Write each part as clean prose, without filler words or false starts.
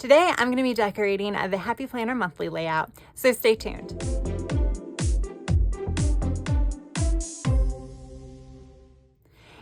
Today, I'm going to be decorating the Happy Planner monthly layout, so stay tuned.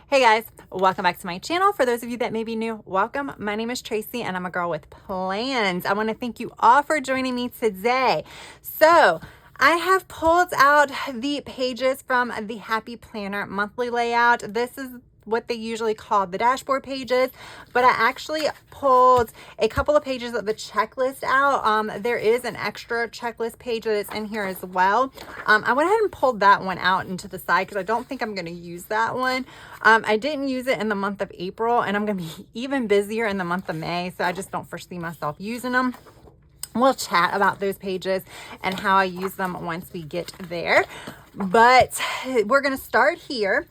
Hey guys, welcome back to my channel. For those of you that may be new, welcome. My name is Tracy and I'm a girl with plans. I want to thank you all for joining me today. So I have pulled out the pages from the Happy Planner monthly layout. This is what they usually call the dashboard pages, but I actually pulled a couple of pages of the checklist out. There is an extra checklist page that is in here as well. I went ahead and pulled that one out into the side because I don't think I'm going to use that one. I didn't use it in the month of April, and I'm going to be even busier in the month of May, so I just don't foresee myself using them. We'll chat about those pages and how I use them once we get there, but we're going to start here.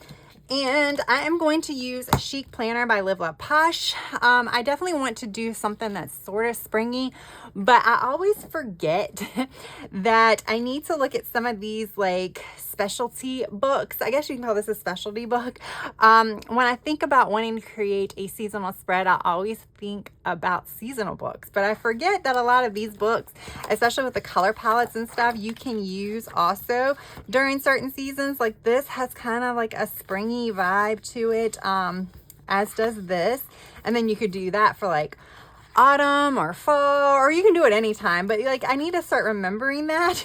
And I am going to use a Chic Planner by Live Love Posh. I definitely want to do something that's sort of springy, but I always forget that I need to look at some of these like specialty books. I guess you can call this a specialty book. When I think about wanting to create a seasonal spread, I always think about seasonal books, but I forget that a lot of these books, especially with the color palettes and stuff, you can use also during certain seasons. Like this has kind of like a springy vibe to it, as does this. And then you could do that for like autumn or fall, or you can do it anytime, but like I need to start remembering that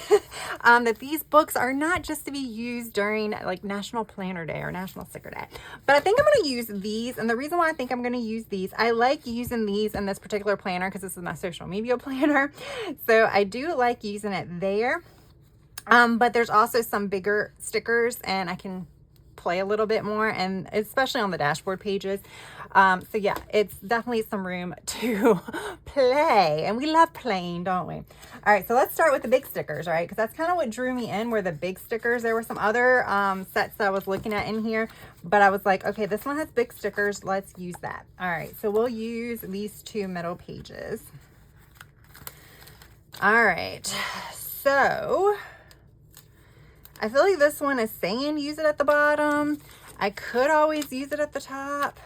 that these books are not just to be used during like National Planner Day or National Sticker Day. But I think I'm going to use these, and the reason why I think I'm going to use these, I like using these in this particular planner because this is my social media planner, so I do like using it there. But there's also some bigger stickers and I can play a little bit more, and especially on the dashboard pages. So yeah, it's definitely some room to play, and we love playing, don't we? All right, so let's start with the big stickers, right? Because that's kind of what drew me in, were the big stickers. There were some other sets that I was looking at in here, but I was like, okay, this one has big stickers, let's use that. All right, so we'll use these two middle pages. All right, so I feel like this one is saying use it at the bottom. I could always use it at the top.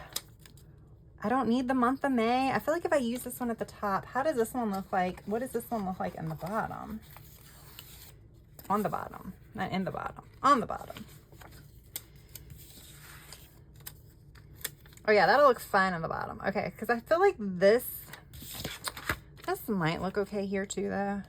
I don't need the month of May. I feel like if I use this one at the top, how does this one look like? What does this one look like in the bottom? On the bottom, not in the bottom, on the bottom. Oh yeah, that'll look fine on the bottom. Okay, because I feel like this might look okay here too though.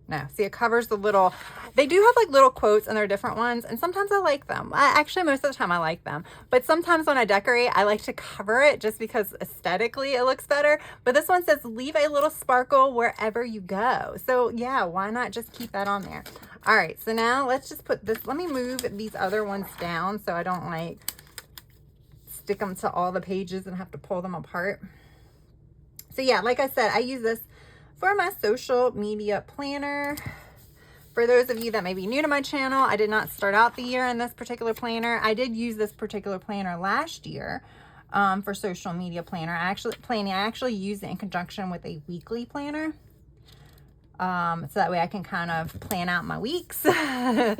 No, see, it covers the little, they do have like little quotes and they're different ones, and sometimes I like them. Actually, most of the time I like them, but sometimes when I decorate, I like to cover it just because aesthetically it looks better. But this one says, leave a little sparkle wherever you go. So yeah, why not just keep that on there? All right, so now let's just put this, let me move these other ones down so I don't like stick them to all the pages and have to pull them apart. So yeah, like I said, I use this for my social media planner. For those of you that may be new to my channel, I did not start out the year in this particular planner. I did use this particular planner last year for social media planner. I actually used it in conjunction with a weekly planner. So that way I can kind of plan out my weeks. I'm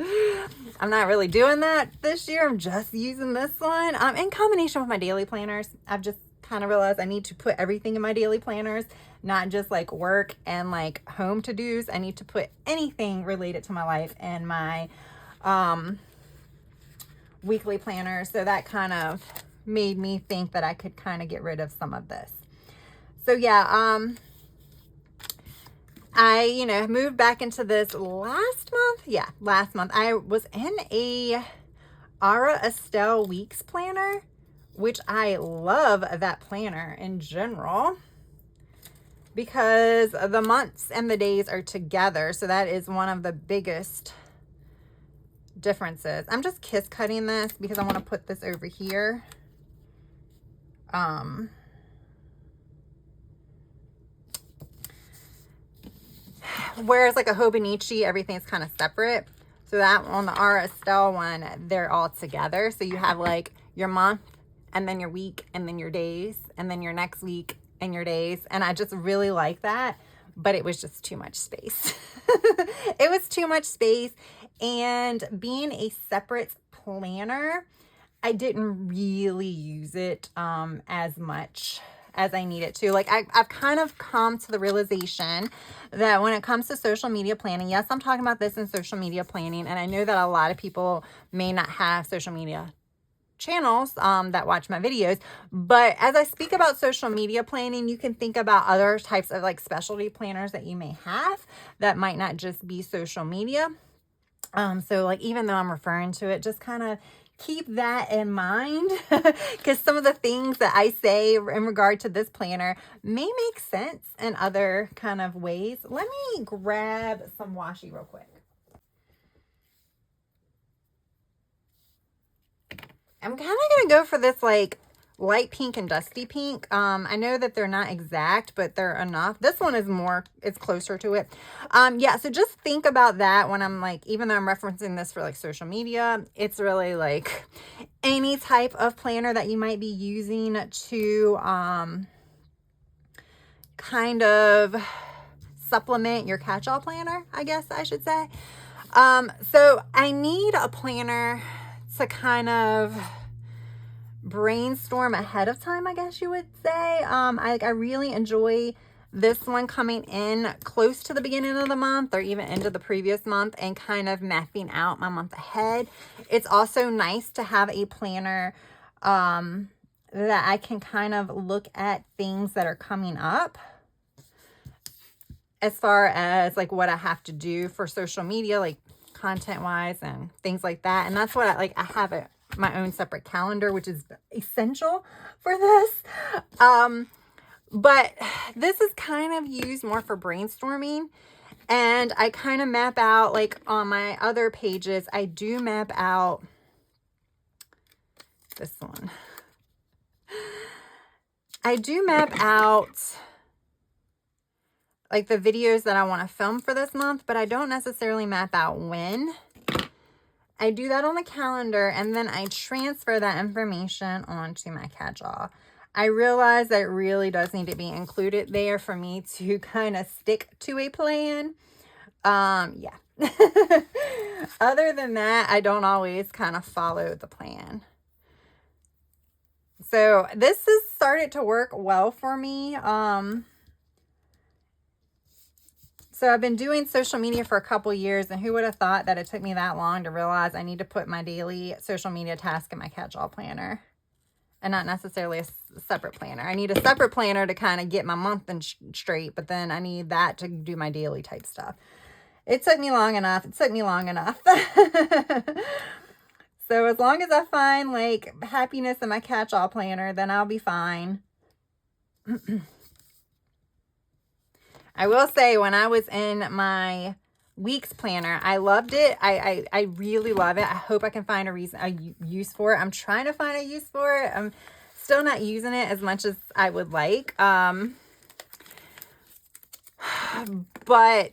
not really doing that this year. I'm just using this one in combination with my daily planners. I've just kind of realized I need to put everything in my daily planners, not just like work and like home to-dos. I need to put anything related to my life in my weekly planner. So that kind of made me think that I could kind of get rid of some of this. So yeah, I moved back into this last month. Yeah, last month. I was in a Ara Estelle Weeks planner, which I love that planner in general because the months and the days are together. So that is one of the biggest differences. I'm just kiss cutting this because I want to put this over here. Whereas like a Hobonichi, everything's kind of separate. So that on the Ara Estelle one, they're all together. So you have like your month, and then your week, and then your days, and then your next week and your days. And I just really like that, but it was just too much space. It was too much space. And being a separate planner, I didn't really use it as much as I need it to. Like I've kind of come to the realization that when it comes to social media planning, yes, I'm talking about this in social media planning, and I know that a lot of people may not have social media channels that watch my videos, but as I speak about social media planning, you can think about other types of like specialty planners that you may have that might not just be social media. So like, even though I'm referring to it, just kind of keep that in mind, because some of the things that I say in regard to this planner may make sense in other kind of ways. Let me grab some washi real quick. I'm kind of going to go for this like light pink and dusty pink. I know that they're not exact, but they're enough. This one is more, it's closer to it. Yeah, so just think about that when I'm like, even though I'm referencing this for like social media, it's really like any type of planner that you might be using to kind of supplement your catch-all planner, I guess I should say. So I need a planner to kind of brainstorm ahead of time, I guess you would say. I really enjoy this one coming in close to the beginning of the month or even into the previous month and kind of mapping out my month ahead. It's also nice to have a planner that I can kind of look at things that are coming up as far as like what I have to do for social media, like content wise and things like that. And that's what I have my own separate calendar, which is essential for this. But this is kind of used more for brainstorming, and I kind of map out, like on my other pages, I do map out this one. I do map out like the videos that I want to film for this month, but I don't necessarily map out when. I do that on the calendar, and then I transfer that information onto my catch-all. I realize that it really does need to be included there for me to kind of stick to a plan. Yeah. Other than that, I don't always kind of follow the plan. So this has started to work well for me. So I've been doing social media for a couple years, and who would have thought that it took me that long to realize I need to put my daily social media task in my catch-all planner and not necessarily a separate planner. I need a separate planner to kind of get my month straight, but then I need that to do my daily type stuff. It took me long enough. It took me long enough. So as long as I find like happiness in my catch-all planner, then I'll be fine. I will say, when I was in my weeks planner, I loved it. I really love it. I hope I can find a use for it. I'm trying to find a use for it. I'm still not using it as much as I would like. But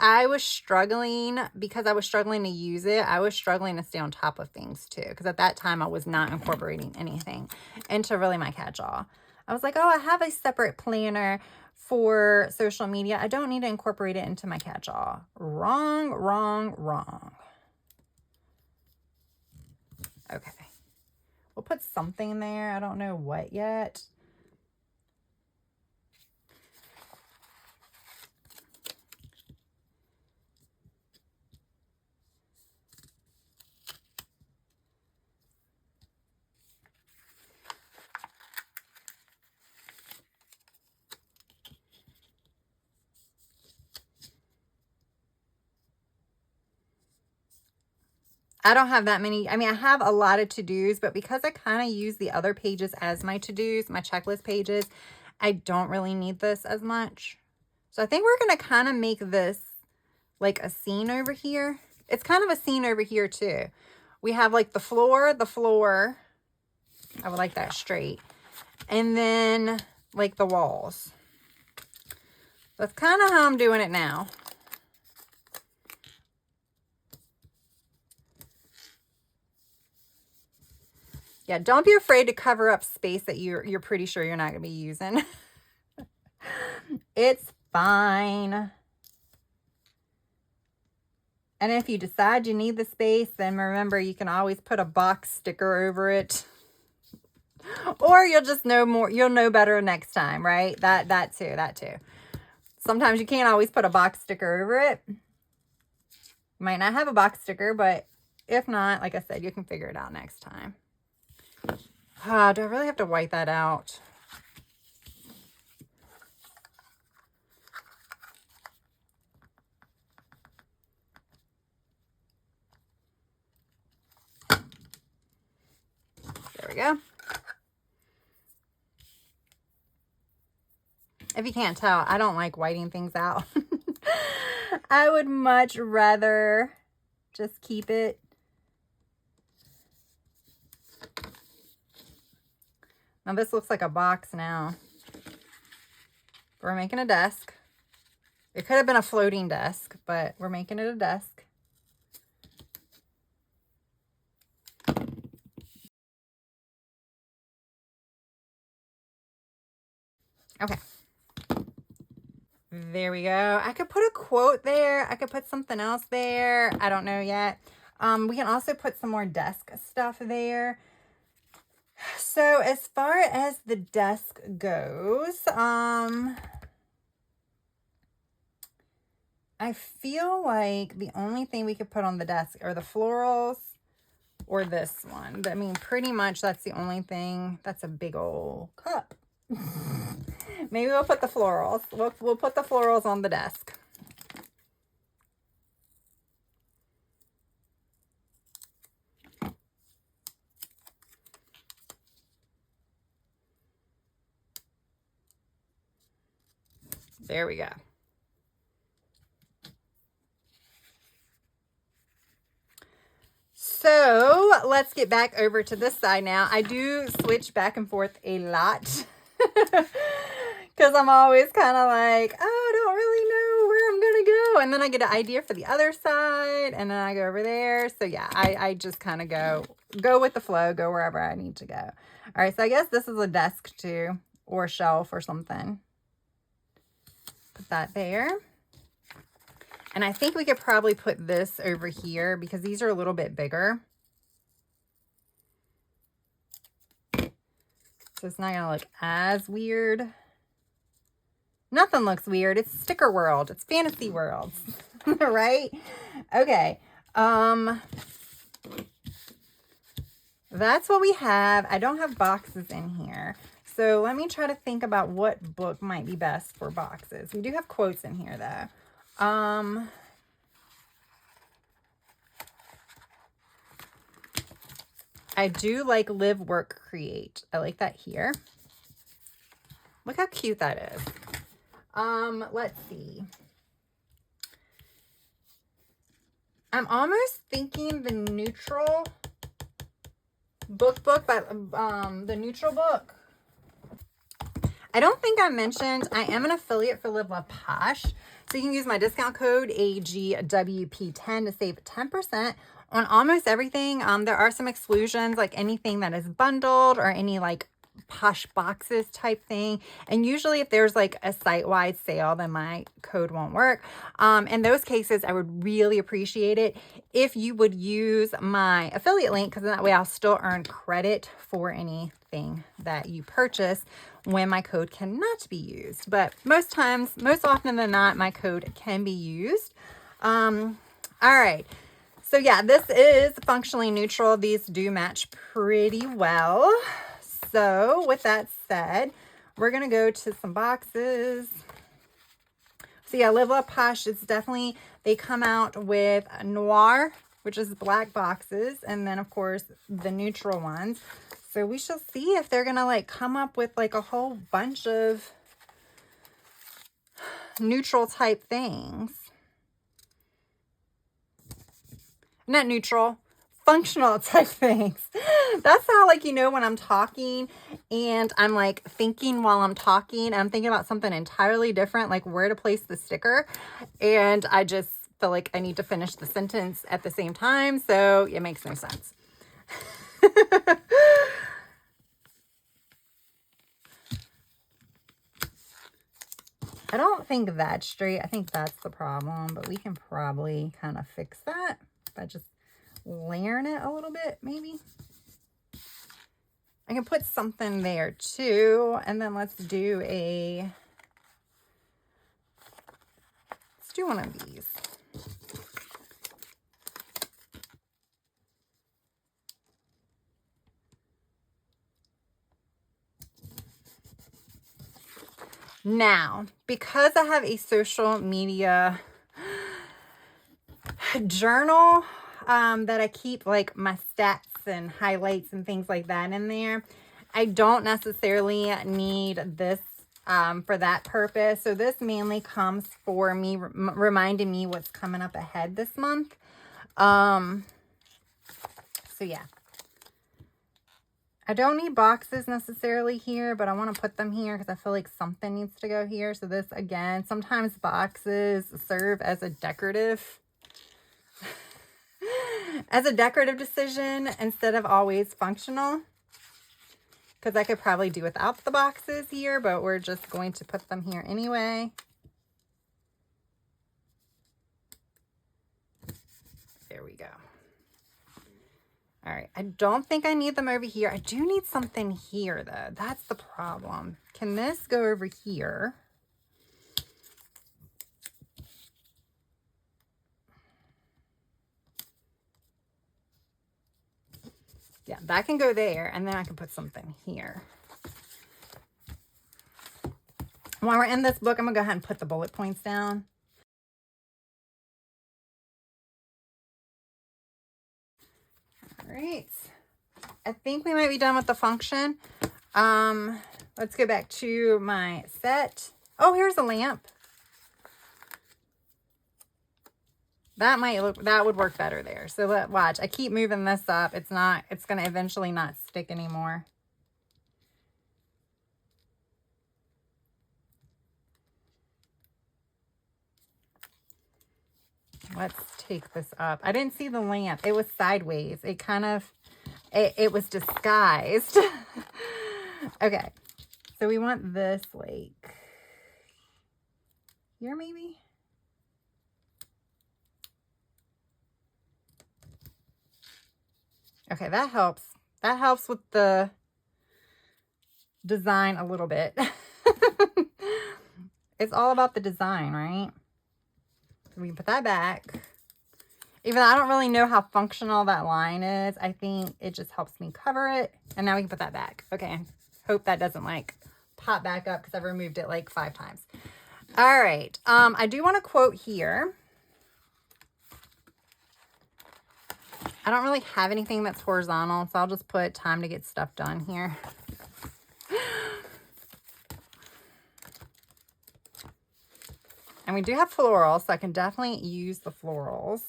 I was struggling because I was struggling to use it. I was struggling to stay on top of things too, because at that time I was not incorporating anything into really my catch-all. I was like, oh, I have a separate planner for social media. I don't need to incorporate it into my catch-all. Wrong, wrong, wrong. Okay. We'll put something there. I don't know what yet. I don't have that many. I mean, I have a lot of to-dos, but because I kind of use the other pages as my to-dos, my checklist pages, I don't really need this as much. So I think we're going to kind of make this like a scene over here. It's kind of a scene over here too. We have like the floor. I would like that straight. And then like the walls. That's kind of how I'm doing it now. Yeah, don't be afraid to cover up space that you're pretty sure you're not going to be using. It's fine. And if you decide you need the space, then remember, you can always put a box sticker over it. Or you'll just know more, you'll know better next time, right? That too. Sometimes you can't always put a box sticker over it. You might not have a box sticker, but if not, like I said, you can figure it out next time. Do I really have to white that out? There we go. If you can't tell, I don't like whiting things out. I would much rather just keep it. Now this looks like a box now. We're making a desk. It could have been a floating desk, but we're making it a desk. Okay. There we go. I could put a quote there. I could put something else there. I don't know yet. We can also put some more desk stuff there. So as far as the desk goes, I feel like the only thing we could put on the desk are the florals or this one. I mean, pretty much that's the only thing. That's a big old cup. Maybe we'll put the florals. We'll put the florals on the desk. There we go. So let's get back over to this side now. I do switch back and forth a lot because I'm always kind of like, oh, I don't really know where I'm going to go. And then I get an idea for the other side and then I go over there. So yeah, I just kind of go with the flow, go wherever I need to go. All right. So I guess this is a desk too, or a shelf or something. Put that there. And I think we could probably put this over here because these are a little bit bigger. So it's not going to look as weird. Nothing looks weird. It's sticker world. It's fantasy world. Right? Okay. That's what we have. I don't have boxes in here. So let me try to think about what book might be best for boxes. We do have quotes in here though. I do like Live, Work, Create. I like that here. Look how cute that is. Let's see. I'm almost thinking the Neutral book by the Neutral book. I don't think I mentioned I am an affiliate for Live La Posh. So you can use my discount code AGWP10 to save 10% on almost everything. There are some exclusions, like anything that is bundled or any like Posh boxes type thing. And usually if there's like a site-wide sale, then my code won't work. In those cases, I would really appreciate it if you would use my affiliate link, because that way I'll still earn credit for anything that you purchase when my code cannot be used. But most often than not, my code can be used. All right. So yeah, this is functionally neutral. These do match pretty well. So with that said, we're going to go to some boxes. So yeah, Live La Posh, it's definitely, they come out with Noir, which is black boxes. And then of course the neutral ones. So we shall see if they're going to like come up with like a whole bunch of neutral type things. Not neutral, functional type things. That's how, like, you know, when I'm talking and I'm like thinking while I'm talking, I'm thinking about something entirely different, like where to place the sticker. And I just feel like I need to finish the sentence at the same time. So it makes no sense. I don't think that's straight. I think that's the problem, but we can probably kind of fix that by just layering it a little bit, maybe. I can put something there too. And then let's do one of these. Now, because I have a social media journal that I keep like my stats and highlights and things like that in there, I don't necessarily need this for that purpose. So this mainly comes for me reminding me what's coming up ahead this month. So yeah, I don't need boxes necessarily here, but I want to put them here because I feel like something needs to go here. So this, again, sometimes boxes serve as a decorative decision instead of always functional, because I could probably do without the boxes here, but we're just going to put them here anyway. There we go. All right, I don't think I need them over here. I do need something here though. That's the problem. Can this go over here? Yeah, that can go there, and then I can put something here. While we're in this book, I'm gonna go ahead and put the bullet points down. All right, I think we might be done with the function. Let's go back to my set. Oh, here's a lamp. That would work better there. So watch, I keep moving this up. It's going to eventually not stick anymore. Let's take this up. I didn't see the lamp. It was sideways. It kind of, it was disguised. Okay. So we want this like here maybe. Okay, that helps. That helps with the design a little bit. It's all about the design, right? We can put that back. Even though I don't really know how functional that line is, I think it just helps me cover it. And now we can put that back. Okay, hope that doesn't like pop back up because I've removed it like 5 times. All right, I do want to quote here. I don't really have anything that's horizontal, so I'll just put time to get stuff done here. And we do have florals, so I can definitely use the florals.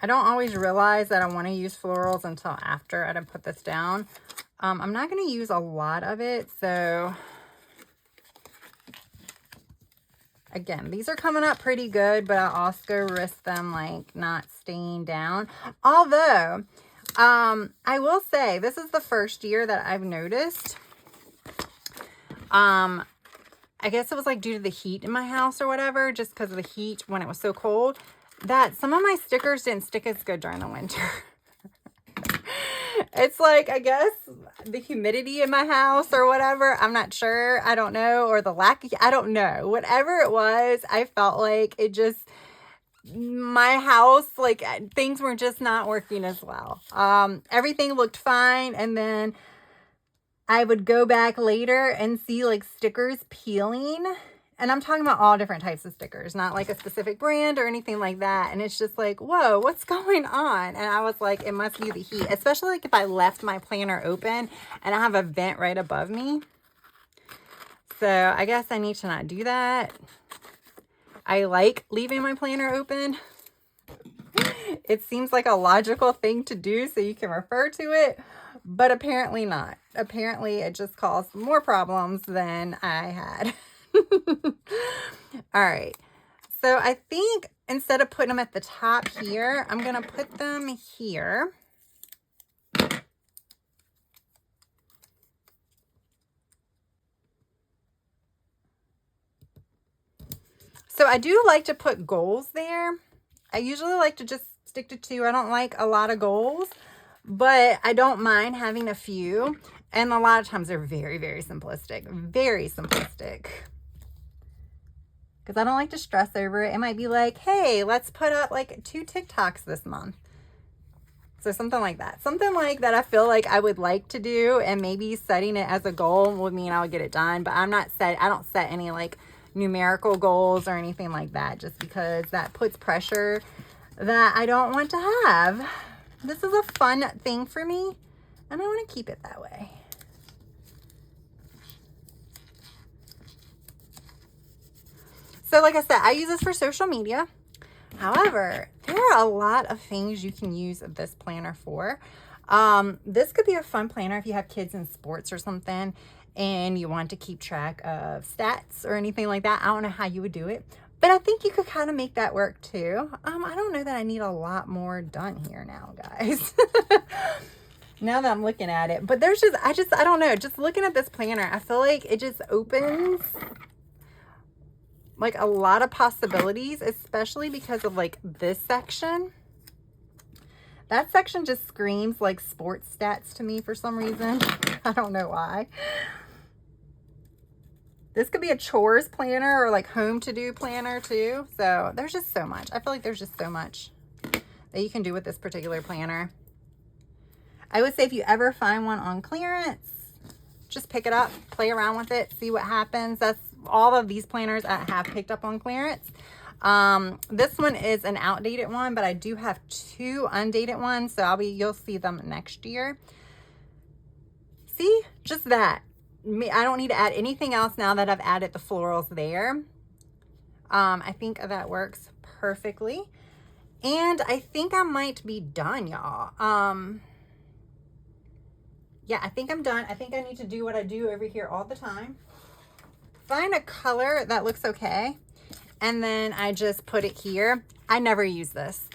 I don't always realize that I want to use florals until after I put this down. I'm not going to use a lot of it, so again, these are coming up pretty good, but I also risk them like not staying down. Although, I will say this is the first year that I've noticed, I guess it was like due to the heat in my house or whatever, just because of the heat when it was so cold, that some of my stickers didn't stick as good during the winter. It's like, I guess the humidity in my house or whatever, I'm not sure, I don't know, or the lack of, I don't know, whatever it was, I felt like it just, my house, like things were just not working as well. Everything looked fine, and then I would go back later and see like stickers peeling. And I'm talking about all different types of stickers, not like a specific brand or anything like that. And it's just like, whoa, what's going on? And I was like, it must be the heat, especially like if I left my planner open and I have a vent right above me. So I guess I need to not do that. I like leaving my planner open. It seems like a logical thing to do so you can refer to it, but apparently not. Apparently it just caused more problems than I had. All right, so I think instead of putting them at the top here, I'm gonna put them here. So I do like to put goals there. I usually like to just stick to 2. I don't like a lot of goals, but I don't mind having a few. And a lot of times they're very, very simplistic. Very simplistic. Because I don't like to stress over it. It might be like, hey, let's put up like 2 TikToks this month. So something like that. Something like that I feel like I would like to do, and maybe setting it as a goal would mean I would get it done. But I don't set any like numerical goals or anything like that, just because that puts pressure that I don't want to have. This is a fun thing for me, and I want to keep it that way. So like I said, I use this for social media. However, there are a lot of things you can use this planner for. This could be a fun planner if you have kids in sports or something and you want to keep track of stats or anything like that. I don't know how you would do it, but I think you could kind of make that work too. I don't know that I need a lot more done here now, guys. Now that I'm looking at it, but there's I don't know, just looking at this planner, I feel like it just opens like a lot of possibilities, especially because of like this section. That section just screams like sports stats to me for some reason. I don't know why. This could be a chores planner or like home to do planner too. So there's just so much. I feel like there's just so much that you can do with this particular planner. I would say if you ever find one on clearance, just pick it up, play around with it, see what happens. That's all of these planners I have picked up on clearance. This one is an outdated one, but I do have 2 undated ones, so you'll see them next year. See, just that. I don't need to add anything else now that I've added the florals there. I think that works perfectly, and I think I might be done, y'all. Yeah, I think I'm done. I think I need to do what I do over here all the time. Find a color that looks okay, and then I just put it here. I never use this.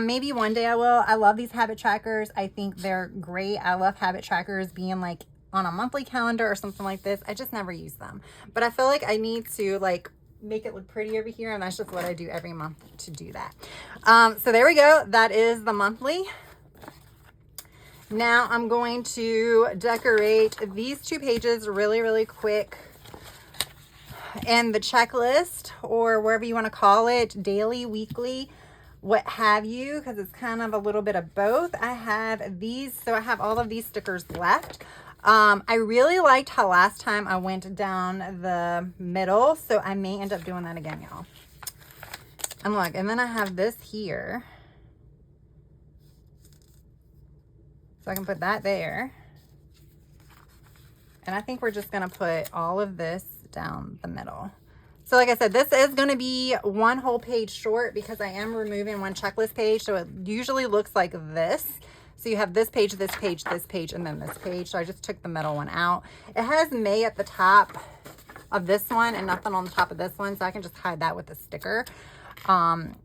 Maybe one day I will. I love these habit trackers. I think they're great. I love habit trackers being like on a monthly calendar or something like this. I just never use them. But I feel like I need to like make it look pretty over here, and that's just what I do every month to do that. So there we go. That is the monthly. Now I'm going to decorate these 2 pages really, really quick. And the checklist, or wherever you want to call it, daily, weekly, what have you, because it's kind of a little bit of both. I have these, so I have all of these stickers left. I really liked how last time I went down the middle, so I may end up doing that again, y'all. And look, and then I have this here. So I can put that there. And I think we're just going to put all of this down the middle. So like I said, this is going to be 1 whole page short because I am removing 1 checklist page. So it usually looks like this. So you have this page, this page, this page, and then this page. So I just took the middle one out. It has May at the top of this one and nothing on the top of this one. So I can just hide that with a sticker and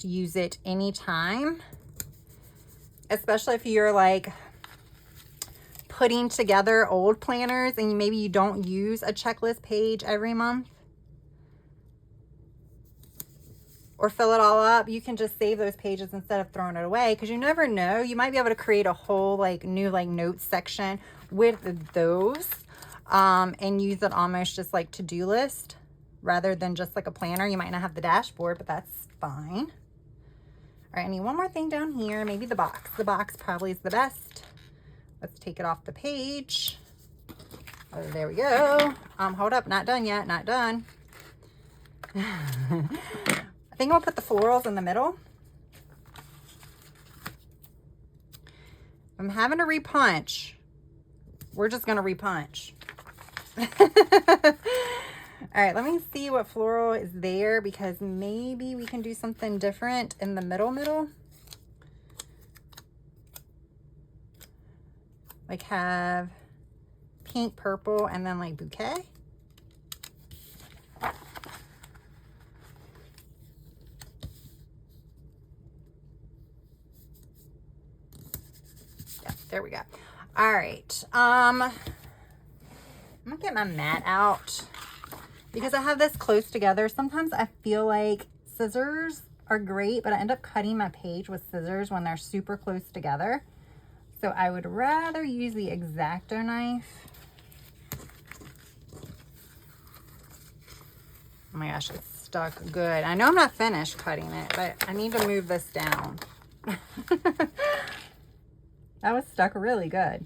use it anytime. Especially if you're like putting together old planners and maybe you don't use a checklist page every month or fill it all up, you can just save those pages instead of throwing it away, because you never know, you might be able to create a whole like new like notes section with those and use it almost just like to-do list rather than just like a planner. You might not have the dashboard, but that's fine. All right, I need one more thing down here, maybe the box. The box probably is the best. Let's take it off the page. Oh, there we go. Hold up, not done yet, not done. I think I'll put the florals in the middle. I'm having to repunch. We're just gonna repunch. All right, let me see what floral is there, because maybe we can do something different in the middle. Like have pink, purple, and then like bouquet. Yeah, there we go. All right. I'm gonna get my mat out because I have this close together, sometimes I feel like scissors are great, but I end up cutting my page with scissors when they're super close together. So I would rather use the X-Acto knife. Oh my gosh, it's stuck good. I know I'm not finished cutting it, but I need to move this down. That was stuck really good.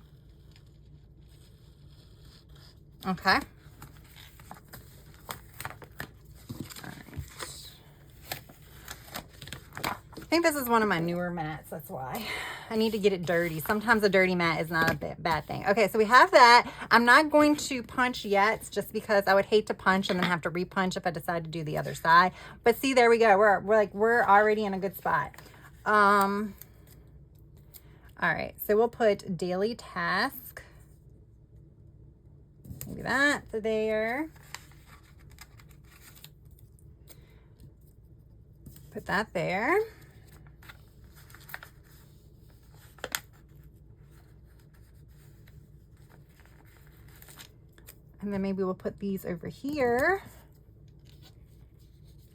Okay. I think this is one of my newer mats. That's why I need to get it dirty. Sometimes a dirty mat is not a bad thing. Okay, so we have that. I'm not going to punch yet, just because I would hate to punch and then have to repunch if I decide to do the other side. But see, there we go. We're already in a good spot. All right, so we'll put daily task. Maybe that there. Put that there. And then maybe we'll put these over here.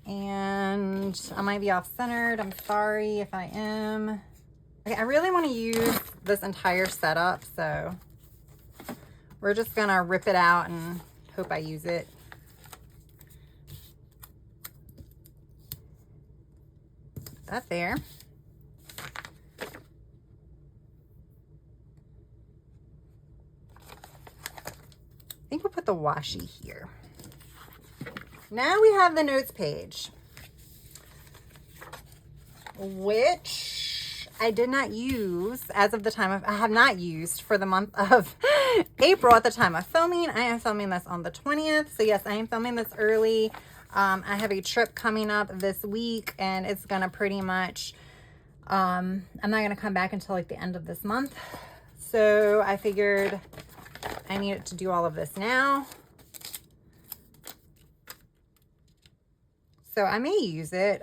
And I might be off-centered. I'm sorry if I am. Okay, I really want to use this entire setup, so we're just gonna rip it out and hope I use it. That there. I think we'll put the washi here. Now we have the notes page, which I did not use as of the time of, I have not used for the month of April at the time of filming. I am filming this on the 20th. So yes, I am filming this early. I have a trip coming up this week, and it's gonna pretty much, I'm not gonna come back until like the end of this month. So I figured I needed to do all of this now. So I may use it.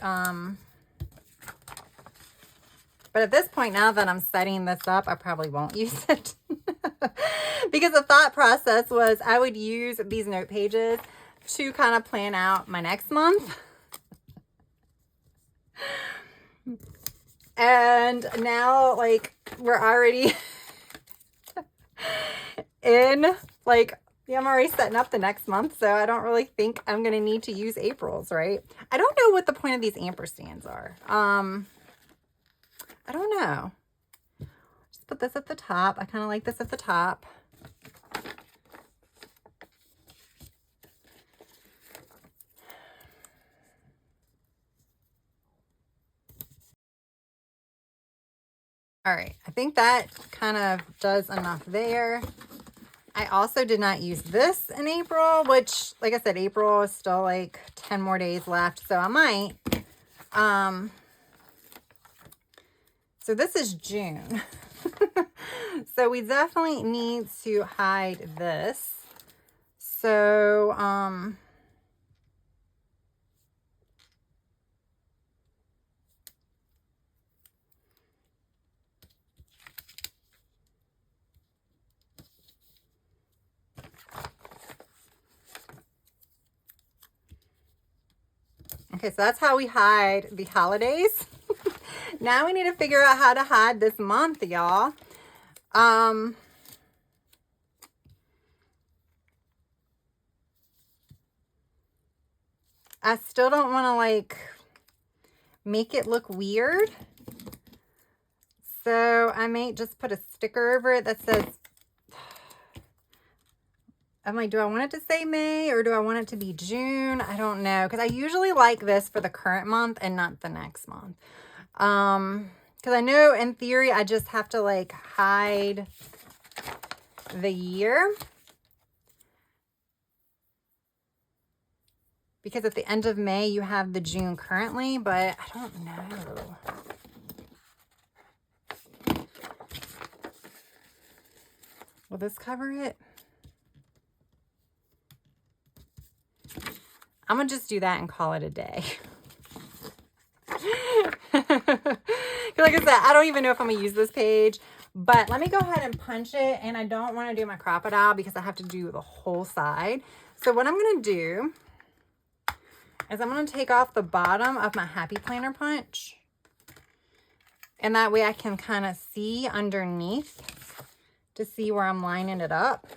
But at this point, now that I'm setting this up, I probably won't use it. Because the thought process was I would use these note pages to kind of plan out my next month. And now, like, we're already in, like, yeah, I'm already setting up the next month, so I don't really think I'm going to need to use April's, right? I don't know what the point of these ampersands are. I don't know. Just put this at the top. I kind of like this at the top. All right, I think that kind of does enough there. I also did not use this in April, which, like I said, April is still like 10 more days left, so I might. So this is June. So we definitely need to hide this. So, okay, so that's how we hide the holidays. Now we need to figure out how to hide this month, y'all. I still don't want to, like, make it look weird. So I may just put a sticker over it that says, I'm like, do I want it to say May or do I want it to be June? I don't know, because I usually like this for the current month and not the next month. Because I know in theory I just have to, like, hide the year. Because at the end of May you have the June currently, but I don't know. Will this cover it? I'm gonna just do that and call it a day. Like I said, I don't even know if I'm gonna use this page, but let me go ahead and punch it. And I don't want to do my crocodile because I have to do the whole side. So what I'm gonna do is I'm going to take off the bottom of my Happy Planner punch. And that way I can kind of see underneath to see where I'm lining it up.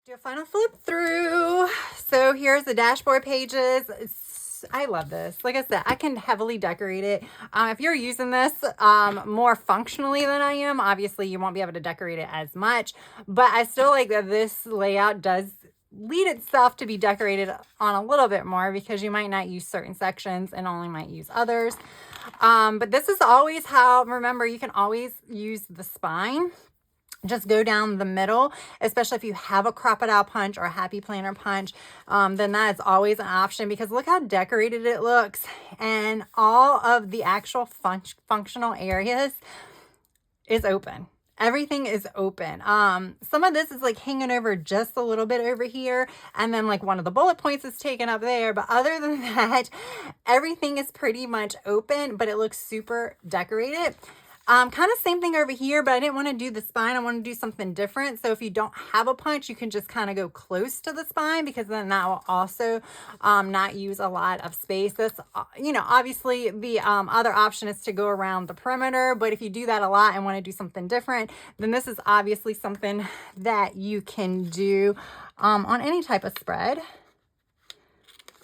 Do a final flip through. So here's the dashboard pages. I love this. Like I said, I can heavily decorate it. If you're using this more functionally than I am, obviously you won't be able to decorate it as much, but I still like that this layout does lead itself to be decorated on a little bit more, because you might not use certain sections and only might use others. But this is always how, remember, you can always use the spine. Just go down the middle, especially if you have a crocodile punch or a Happy Planner punch, then that is always an option, because look how decorated it looks, and all of the actual functional areas is open. Everything is open. Some of this is like hanging over just a little bit over here, and then like one of the bullet points is taken up there, but other than that, everything is pretty much open, but it looks super decorated. Kind of same thing over here, but I didn't want to do the spine. I want to do something different. So if you don't have a punch, you can just kind of go close to the spine, because then that will also not use a lot of space. That's, you know, obviously the other option is to go around the perimeter, but if you do that a lot and want to do something different, then this is obviously something that you can do on any type of spread.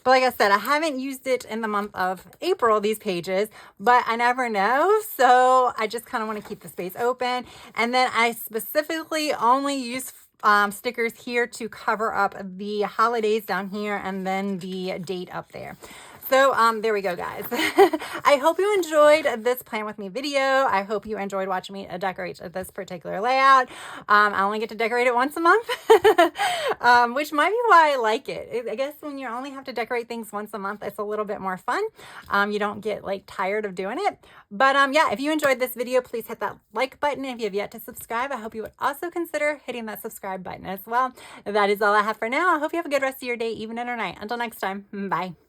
But like I said, I haven't used it in the month of April, these pages, but I never know. So I just kind of want to keep the space open. And then I specifically only use stickers here to cover up the holidays down here and then the date up there. So there we go, guys. I hope you enjoyed this Plan With Me video. I hope you enjoyed watching me decorate this particular layout. I only get to decorate it once a month, which might be why I like it. I guess when you only have to decorate things once a month, it's a little bit more fun. You don't get like tired of doing it. But yeah, if you enjoyed this video, please hit that like button. If you have yet to subscribe, I hope you would also consider hitting that subscribe button as well. That is all I have for now. I hope you have a good rest of your day, evening or night. Until next time, bye.